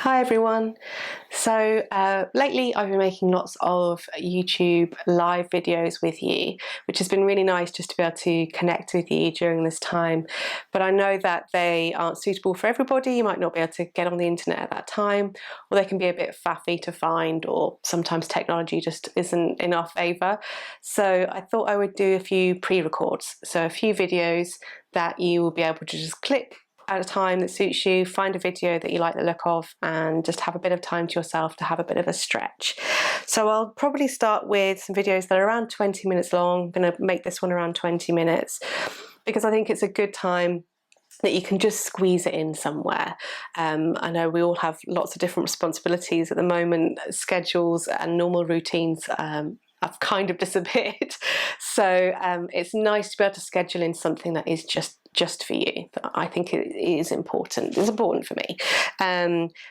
Hi everyone. So lately I've been making lots of YouTube live videos with you, which has been really nice just to be able to connect with you during this time. But I know that they aren't suitable for everybody. You might not be able to get on the internet at that time, or they can be a bit faffy to find, or sometimes technology just isn't in our favour. So I thought I would do a few pre-records, so a few videos that you will be able to just click at a time that suits you, find a video that you like the look of, and just have a bit of time to yourself to have a bit of a stretch. So I'll probably start with some videos that are around 20 minutes long. I'm going to make this one around 20 minutes because I think it's a good time that you can just squeeze it in somewhere. I know we all have lots of different responsibilities at the moment. Schedules and normal routines have kind of disappeared. So it's nice to be able to schedule in something that is just for you. I think it is important. It's important for me.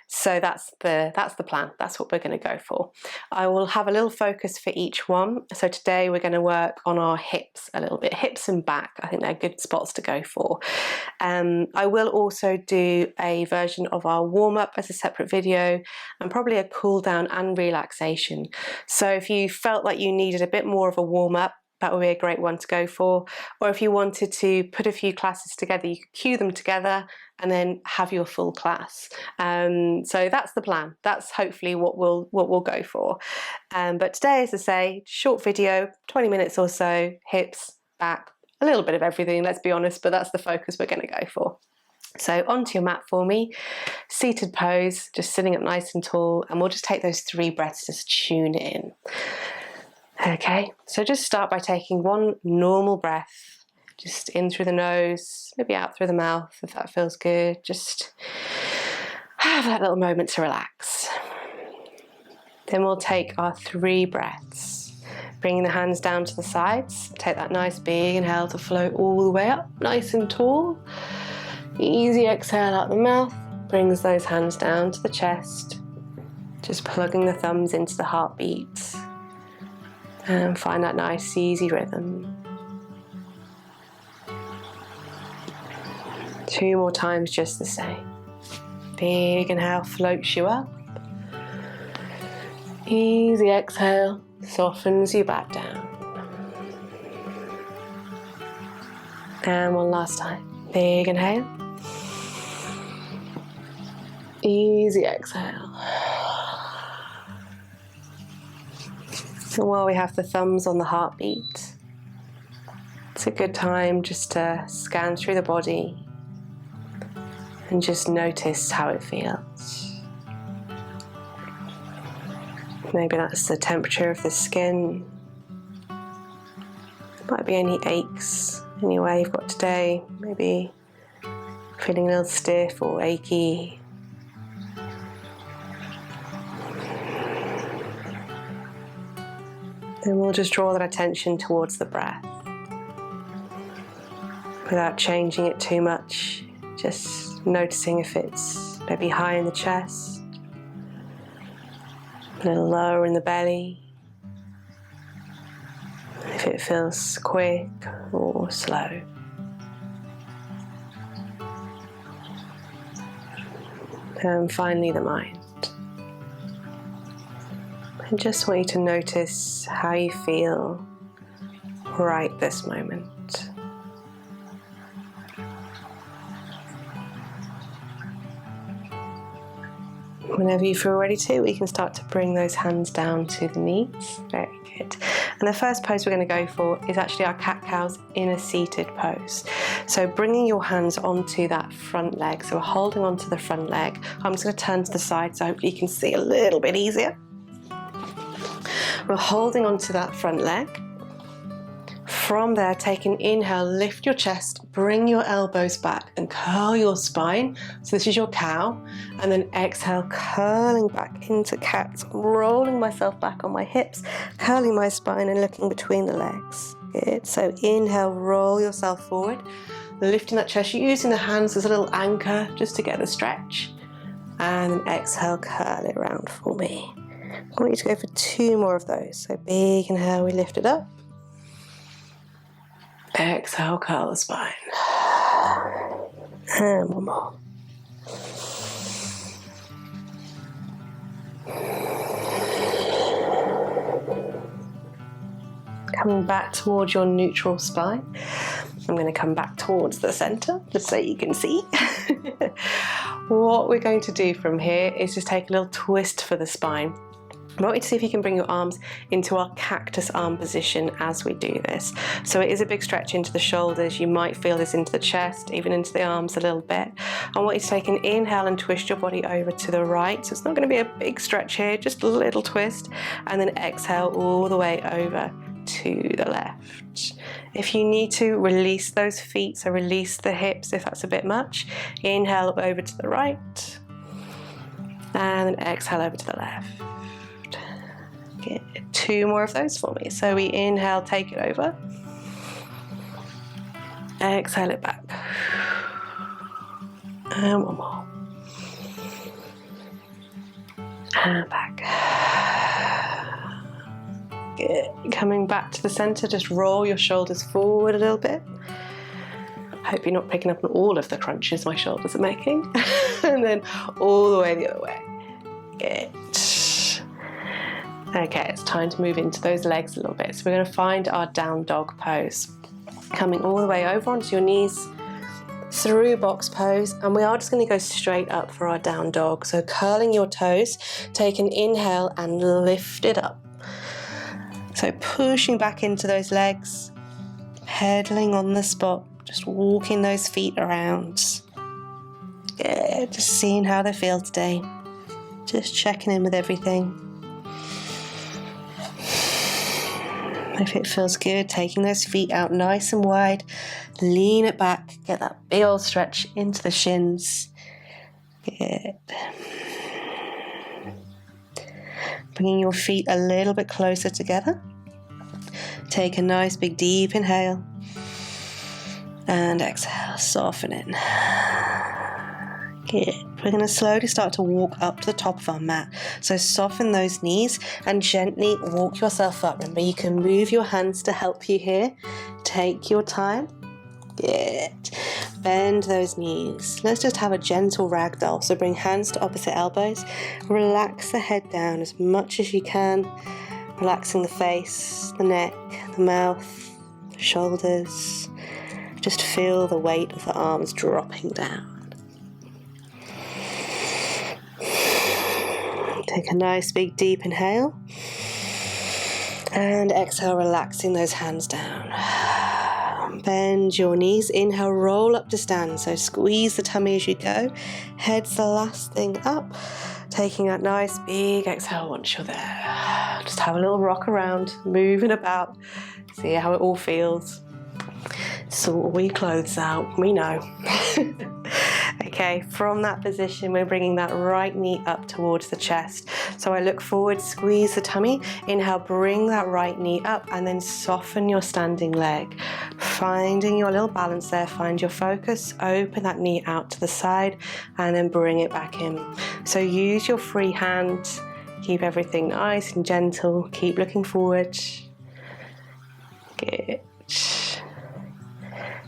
So that's the plan. That's what we're going to go for. I will have a little focus for each one. So today we're going to work on our hips a little bit, hips and back. I think they're good spots to go for. I will also do a version of our warm-up as a separate video, and probably a cool down and relaxation. So if you felt like you needed a bit more of a warm-up, that would be a great one to go for. Or if you wanted to put a few classes together, you could cue them together and then have your full class. So that's the plan. That's hopefully what we'll go for. But today, as I say, short video, 20 minutes or so, hips, back, a little bit of everything, let's be honest, but that's the focus we're going to go for. So onto your mat for me, seated pose, just sitting up nice and tall, and we'll just take those 3 breaths, just tune in. Okay, so just start by taking one normal breath, just in through the nose, maybe out through the mouth if that feels good. Just have that little moment to relax. Then we'll take our 3 breaths, bringing the hands down to the sides. Take that nice big inhale to float all the way up, nice and tall. Easy exhale out the mouth, brings those hands down to the chest, just plugging the thumbs into the heartbeat. And find that nice, easy rhythm. 2 more times just the same. Big inhale floats you up. Easy exhale softens you back down. And one last time. Big inhale. Easy exhale. And while we have the thumbs on the heartbeat, it's a good time just to scan through the body and just notice how it feels. Maybe that's the temperature of the skin. Might be any aches, anywhere you've got today. Maybe feeling a little stiff or achy. Then we'll just draw that attention towards the breath without changing it too much, just noticing if it's maybe high in the chest, a little lower in the belly, if it feels quick or slow. And finally the mind. I just want you to notice how you feel right this moment. Whenever you feel ready to, we can start to bring those hands down to the knees. Very good. And the first pose we're going to go for is actually our cat-cows in a seated pose. So bringing your hands onto that front leg. So we're holding onto the front leg. I'm just going to turn to the side so hopefully you can see a little bit easier. We're holding onto that front leg. From there, take an inhale, lift your chest, bring your elbows back and curl your spine. So this is your cow. And then exhale, curling back into cat, rolling myself back on my hips, curling my spine and looking between the legs. Good. So inhale, roll yourself forward, lifting that chest, using the hands as a little anchor just to get the stretch. And then exhale, curl it around for me. I want you to go for 2 more of those. So big inhale, we lift it up. Exhale, curl the spine. And one more. Coming back towards your neutral spine. I'm going to come back towards the center just so you can see. What we're going to do from here is just take a little twist for the spine. I want you to see if you can bring your arms into our cactus arm position as we do this. So it is a big stretch into the shoulders. You might feel this into the chest, even into the arms a little bit. I want you to take an inhale and twist your body over to the right. So it's not going to be a big stretch here, just a little twist. And then exhale all the way over to the left. If you need to, release those feet, so release the hips if that's a bit much. Inhale over to the right. And then exhale over to the left. Get 2 more of those for me. So we inhale, take it over. Exhale it back. And 1 more. And back. Good. Coming back to the center, just roll your shoulders forward a little bit. Hope you're not picking up on all of the crunches my shoulders are making. And then all the way the other way. Good. Okay, it's time to move into those legs a little bit. So we're going to find our down dog pose. Coming all the way over onto your knees, through box pose, and we are just going to go straight up for our down dog. So curling your toes, take an inhale and lift it up. So pushing back into those legs, pedaling on the spot, just walking those feet around. Yeah, just seeing how they feel today. Just checking in with everything. If it feels good, taking those feet out nice and wide, lean it back, get that big old stretch into the shins. Good. Bringing your feet a little bit closer together. Take a nice big deep inhale and exhale, soften it. Good. We're going to slowly start to walk up to the top of our mat. So soften those knees and gently walk yourself up. Remember, you can move your hands to help you here. Take your time. Good. Bend those knees. Let's just have a gentle ragdoll. So bring hands to opposite elbows. Relax the head down as much as you can. Relaxing the face, the neck, the mouth, the shoulders. Just feel the weight of the arms dropping down. Take a nice big deep inhale and exhale, relaxing those hands down. Bend your knees, inhale, roll up to stand, so squeeze the tummy as you go. Head's the last thing up, taking that nice big exhale once you're there. Just have a little rock around, moving about, see how it all feels. Sort all your clothes out, we know. Okay, from that position, we're bringing that right knee up towards the chest. So I look forward, squeeze the tummy, inhale, bring that right knee up, and then soften your standing leg. Finding your little balance there, find your focus, open that knee out to the side, and then bring it back in. So use your free hand, keep everything nice and gentle, keep looking forward. Good.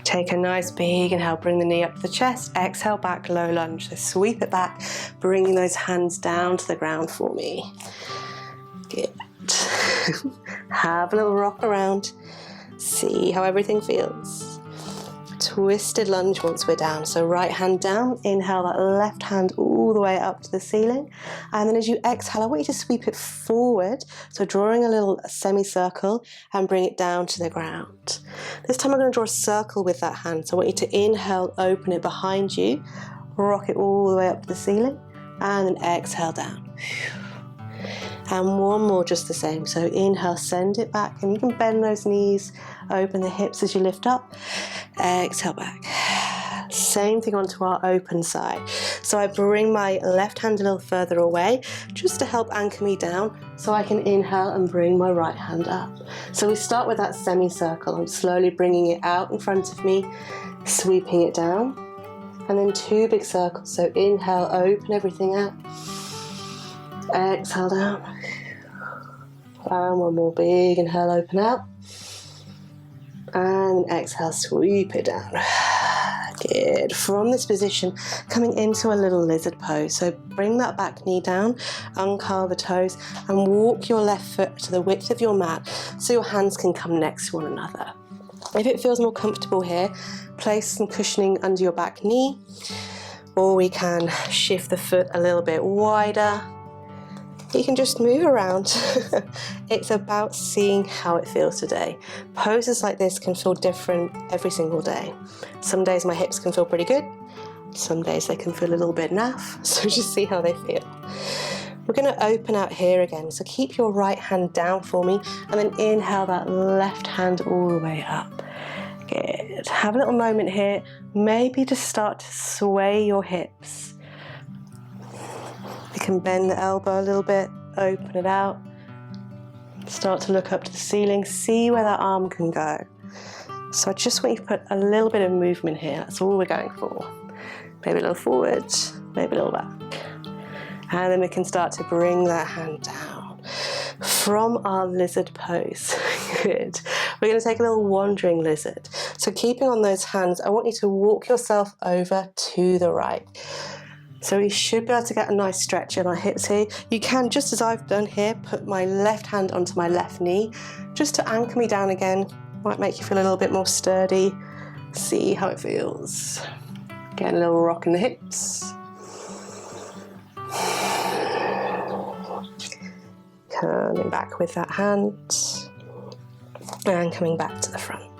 Take a nice big inhale, bring the knee up to the chest, exhale back, low lunge. So sweep it back, bringing those hands down to the ground for me. Good. Have a little rock around. See how everything feels. Twisted lunge once we're down. So right hand down, inhale that left hand all the way up to the ceiling. And then as you exhale, I want you to sweep it forward. So drawing a little semicircle and bring it down to the ground. This time I'm going to draw a circle with that hand. So I want you to inhale, open it behind you, rock it all the way up to the ceiling, and then exhale down. And one more just the same. So inhale, send it back, and you can bend those knees, open the hips as you lift up, exhale back. Same thing onto our open side. So I bring my left hand a little further away just to help anchor me down, so I can inhale and bring my right hand up. So we start with that semicircle. I'm slowly bringing it out in front of me, sweeping it down, and then 2 big circles. So inhale, open everything out. Exhale down. And one more big inhale, open out. And exhale, sweep it down. Good. From this position, coming into a little lizard pose. So bring that back knee down, uncurl the toes, and walk your left foot to the width of your mat so your hands can come next to one another. If it feels more comfortable here, place some cushioning under your back knee, or we can shift the foot a little bit wider. You can just move around. It's about seeing how it feels today. Poses like this can feel different every single day. Some days my hips can feel pretty good. Some days they can feel a little bit naff. So just see how they feel. We're going to open out here again. So keep your right hand down for me and then inhale that left hand all the way up. Good. Have a little moment here. Maybe just start to sway your hips. You can bend the elbow a little bit, open it out, start to look up to the ceiling, see where that arm can go. So I just want you to put a little bit of movement here, that's all we're going for. Maybe a little forward, maybe a little back. And then we can start to bring that hand down. From our lizard pose, good. We're going to take a little wandering lizard. So keeping on those hands, I want you to walk yourself over to the right. So we should be able to get a nice stretch in our hips here. You can, just as I've done here, put my left hand onto my left knee, just to anchor me down again. Might make you feel a little bit more sturdy. See how it feels. Get a little rock in the hips. Coming back with that hand. And coming back to the front.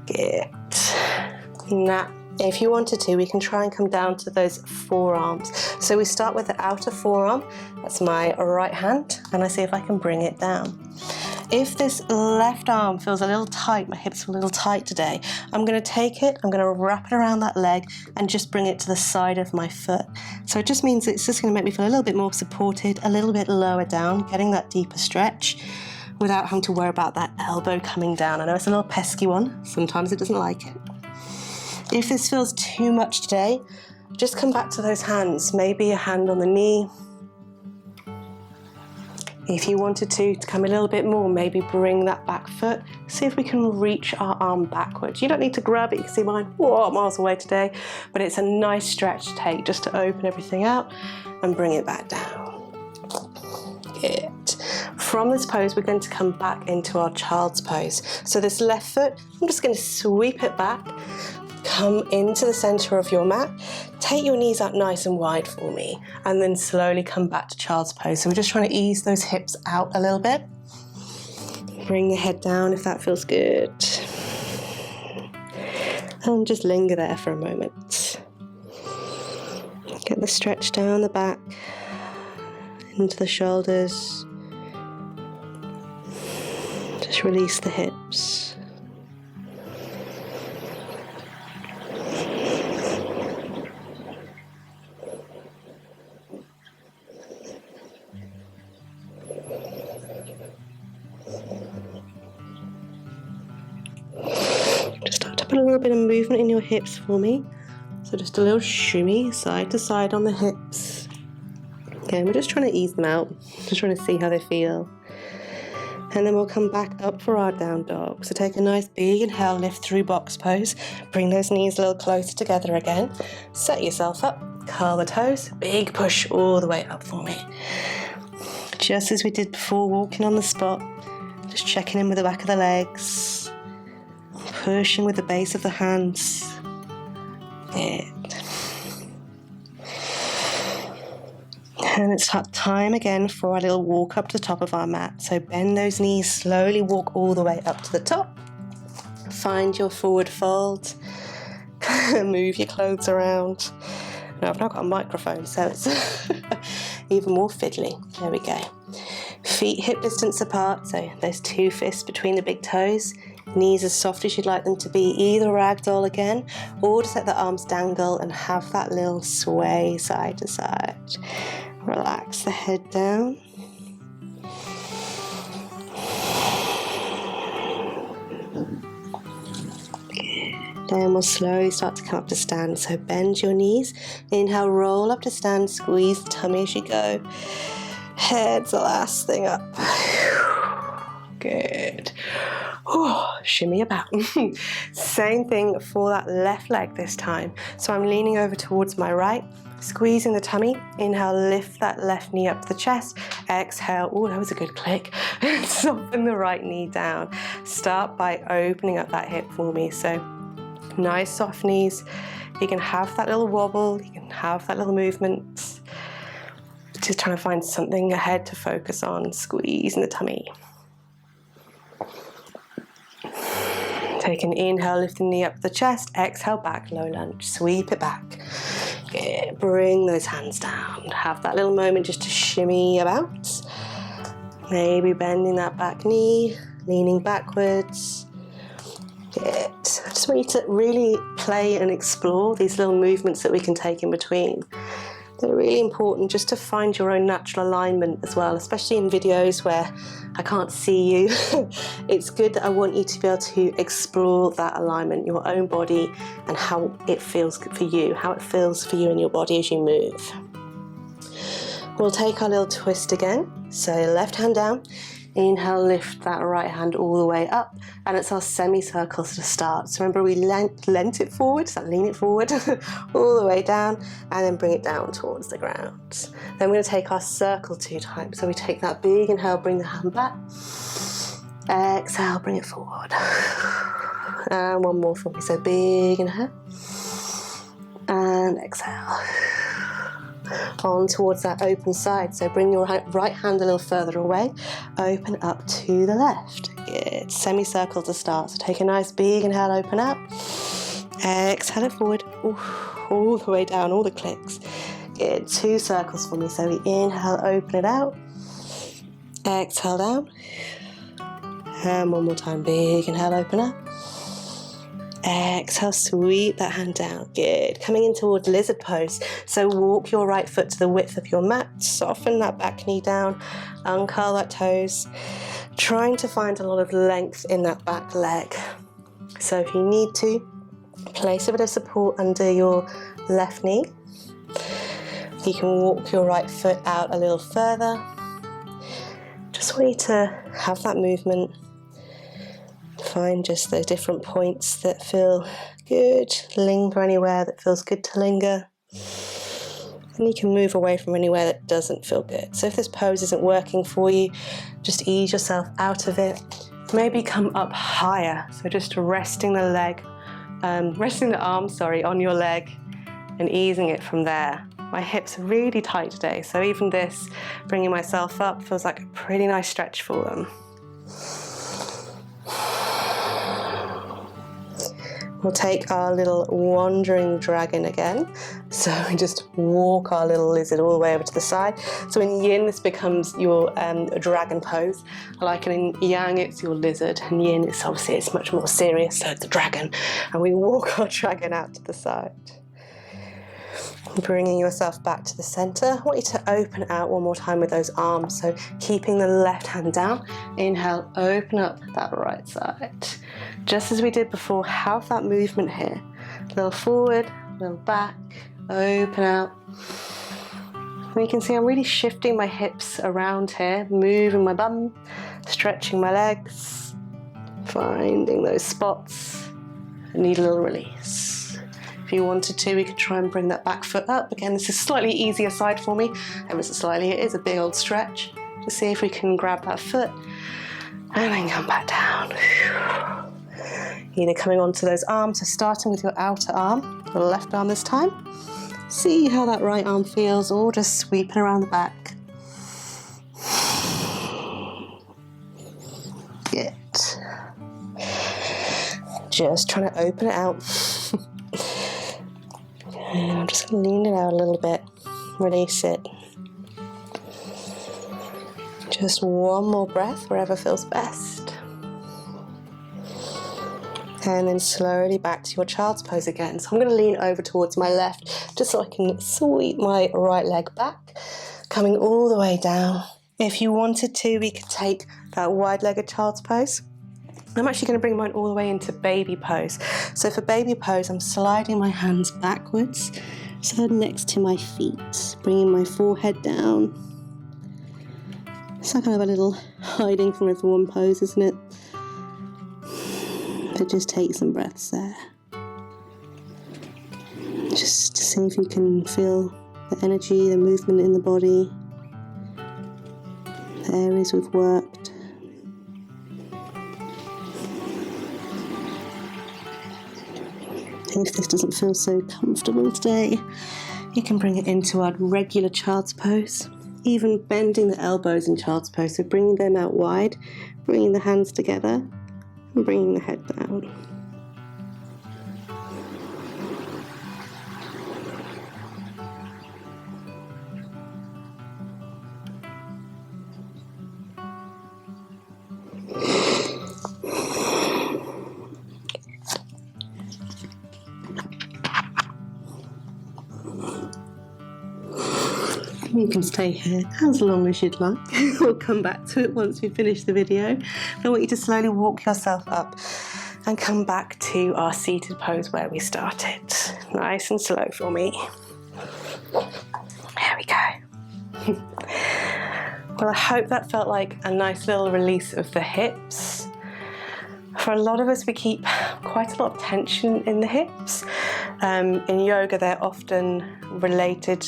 Good. Now, if you wanted to, we can try and come down to those forearms. So we start with the outer forearm, that's my right hand, and I see if I can bring it down. If this left arm feels a little tight, my hips are a little tight today, I'm going to take it, I'm going to wrap it around that leg and just bring it to the side of my foot. So it just means it's just going to make me feel a little bit more supported, a little bit lower down, getting that deeper stretch without having to worry about that elbow coming down. I know it's a little pesky one, sometimes it doesn't like it. If this feels too much today, just come back to those hands. Maybe a hand on the knee. If you wanted to come a little bit more, maybe bring that back foot. See if we can reach our arm backwards. You don't need to grab it. You can see mine, whoa, miles away today. But it's a nice stretch to take just to open everything out and bring it back down. Good. From this pose, we're going to come back into our child's pose. So this left foot, I'm just going to sweep it back. Come into the center of your mat, take your knees out nice and wide for me, and then slowly come back to child's pose. So we're just trying to ease those hips out a little bit. Bring the head down if that feels good. And just linger there for a moment. Get the stretch down the back, into the shoulders. Just release the hips. Put a little bit of movement in your hips for me. So just a little shimmy side to side on the hips. Again, we're just trying to ease them out. Just trying to see how they feel. And then we'll come back up for our down dog. So take a nice big inhale, lift through box pose. Bring those knees a little closer together again. Set yourself up, curl the toes. Big push all the way up for me. Just as we did before, walking on the spot. Just checking in with the back of the legs. Pushing with the base of the hands. Good. And it's time again for our little walk up to the top of our mat. So bend those knees, slowly walk all the way up to the top. Find your forward fold. Move your clothes around. Now I've now got a microphone, so it's even more fiddly. There we go. Feet hip distance apart, so there's 2 fists between the big toes. Knees as soft as you'd like them to be, either ragdoll again, or just let the arms dangle and have that little sway side to side. Relax the head down. Then we'll slowly start to come up to stand. So bend your knees, inhale, roll up to stand, squeeze the tummy as you go. Head's the last thing up. Good. Shimmy about. Same thing for that left leg this time. So I'm leaning over towards my right, squeezing the tummy. Inhale, lift that left knee up to the chest. Exhale, oh, that was a good click. Soften the right knee down. Start by opening up that hip for me. So nice soft knees. You can have that little wobble, you can have that little movement. Just trying to find something ahead to focus on, squeezing the tummy. Take an inhale, lift the knee up to the chest. Exhale, back, low lunge. Sweep it back. Good. Bring those hands down. Have that little moment just to shimmy about. Maybe bending that back knee, leaning backwards. Good. I just want you to really play and explore these little movements that we can take in between. They're really important just to find your own natural alignment as well, especially in videos where I can't see you. It's good that I want you to be able to explore that alignment, your own body, and how it feels good for you, how it feels for you in your body as you move. We'll take our little twist again. So left hand down. Inhale, lift that right hand all the way up, and it's our semicircles to start. So remember, we lent it forward, so lean it forward all the way down, and then bring it down towards the ground. Then we're going to take our circle 2 times. So we take that big inhale, bring the hand back. Exhale, bring it forward. And one more for me. So big inhale, and exhale. On towards that open side. So bring your right hand a little further away, open up to the left. Good. Semicircle to start. So take a nice big inhale, open up. Exhale it forward. Ooh, all the way down, all the clicks. Good. 2 circles for me. So we inhale, open it out. Exhale down. And one more time. Big inhale, open up. Exhale, sweep that hand down. Good. Coming in towards lizard pose. So walk your right foot to the width of your mat. Soften that back knee down. Uncurl that toes. Trying to find a lot of length in that back leg. So if you need to, place a bit of support under your left knee. You can walk your right foot out a little further. Just want you to have that movement. Find just the different points that feel good. Linger anywhere that feels good to linger. And you can move away from anywhere that doesn't feel good. So if this pose isn't working for you, just ease yourself out of it. Maybe come up higher. So just resting the arm, on your leg and easing it from there. My hips are really tight today, so even this, bringing myself up, feels like a pretty nice stretch for them. We'll take our little wandering dragon again. So we just walk our little lizard all the way over to the side. So in yin, this becomes your dragon pose. Like in yang, it's your lizard. And yin, it's much more serious, so it's a dragon. And we walk our dragon out to the side. Bringing yourself back to the center. I want you to open out one more time with those arms. So keeping the left hand down. Inhale, open up that right side. Just as we did before, have that movement here. A little forward, a little back, open out. And you can see I'm really shifting my hips around here, moving my bum, stretching my legs, finding those spots. I need a little release. If you wanted to, we could try and bring that back foot up. Again, this is slightly easier side for me. Ever so slightly, it is a big old stretch. To see if we can grab that foot and then come back down. Either coming onto those arms, so starting with your outer arm, the left arm this time. See how that right arm feels, or just sweeping around the back. Good. Just trying to open it out. And I'm just going to lean it out a little bit, release it. Just one more breath wherever feels best. And then slowly back to your child's pose again. So I'm going to lean over towards my left just so I can sweep my right leg back, coming all the way down. If you wanted to, we could take that wide-legged child's pose. I'm actually going to bring mine all the way into baby pose. So for baby pose, I'm sliding my hands backwards, so next to my feet, bringing my forehead down. It's like kind of a little hiding from everyone pose, isn't it? But just take some breaths there. Just to see if you can feel the energy, the movement in the body, the areas we've worked. If this doesn't feel so comfortable today, you can bring it into our regular child's pose, even bending the elbows in child's pose, so bringing them out wide, bringing the hands together and bringing the head down. You can stay here as long as you'd like. We'll come back to it once we finish the video. I want you to slowly walk yourself up and come back to our seated pose where we started. Nice and slow for me. There we go. Well, I hope that felt like a nice little release of the hips. For a lot of us, we keep quite a lot of tension in the hips. In yoga, they're often related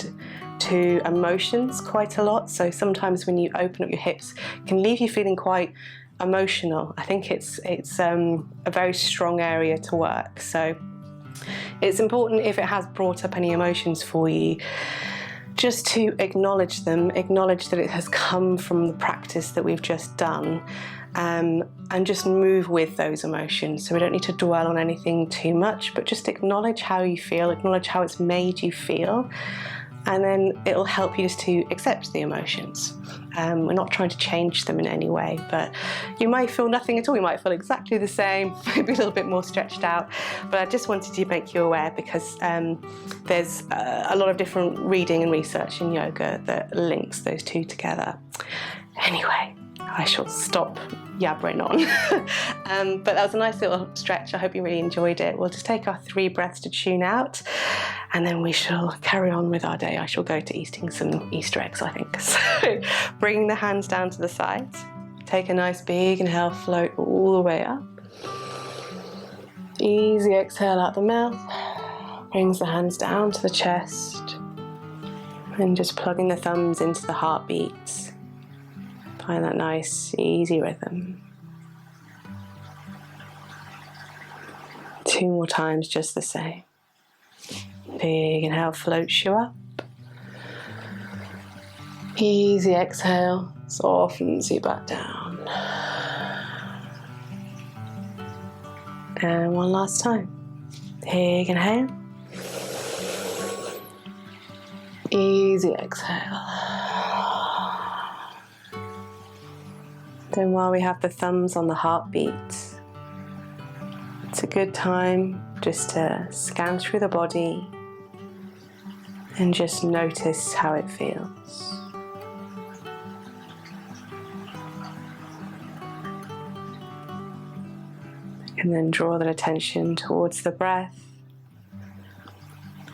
to emotions quite a lot. So sometimes when you open up your hips, it can leave you feeling quite emotional. I think it's a very strong area to work. So it's important, if it has brought up any emotions for you, just to acknowledge them, acknowledge that it has come from the practice that we've just done, and just move with those emotions. So we don't need to dwell on anything too much, but just acknowledge how you feel, acknowledge how it's made you feel, and then it'll help you just to accept the emotions. We're not trying to change them in any way, but you might feel nothing at all. You might feel exactly the same, maybe a little bit more stretched out. But I just wanted to make you aware, because there's a lot of different reading and research in yoga that links those two together. Anyway, I shall stop yabbering on. But that was a nice little stretch. I hope you really enjoyed it. We'll just take our 3 breaths to tune out, and then we shall carry on with our day. I shall go to eating some Easter eggs, I think. So bringing the hands down to the sides. Take a nice big inhale, float all the way up. Easy exhale out the mouth. Brings the hands down to the chest. And just plugging the thumbs into the heartbeats. Find that nice, easy rhythm. 2 more times, just the same. Big inhale floats you up. Easy exhale softens you back down. And one last time. Big inhale. Easy exhale. Then while we have the thumbs on the heartbeat, it's a good time just to scan through the body and just notice how it feels. And then draw that attention towards the breath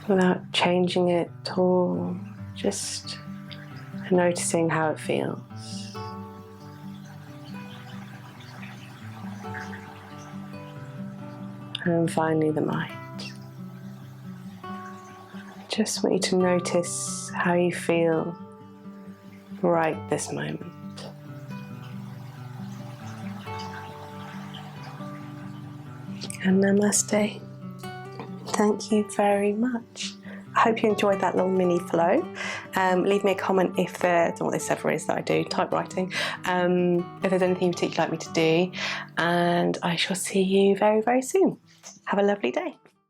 without changing it at all, just noticing how it feels. And finally, the mind. Just want you to notice how you feel right this moment. And namaste. Thank you very much. I hope you enjoyed that little mini flow. Leave me a comment if I don't know what this ever is that I do, typewriting. If there's anything you particularly like me to do. And I shall see you very, very soon. Have a lovely day.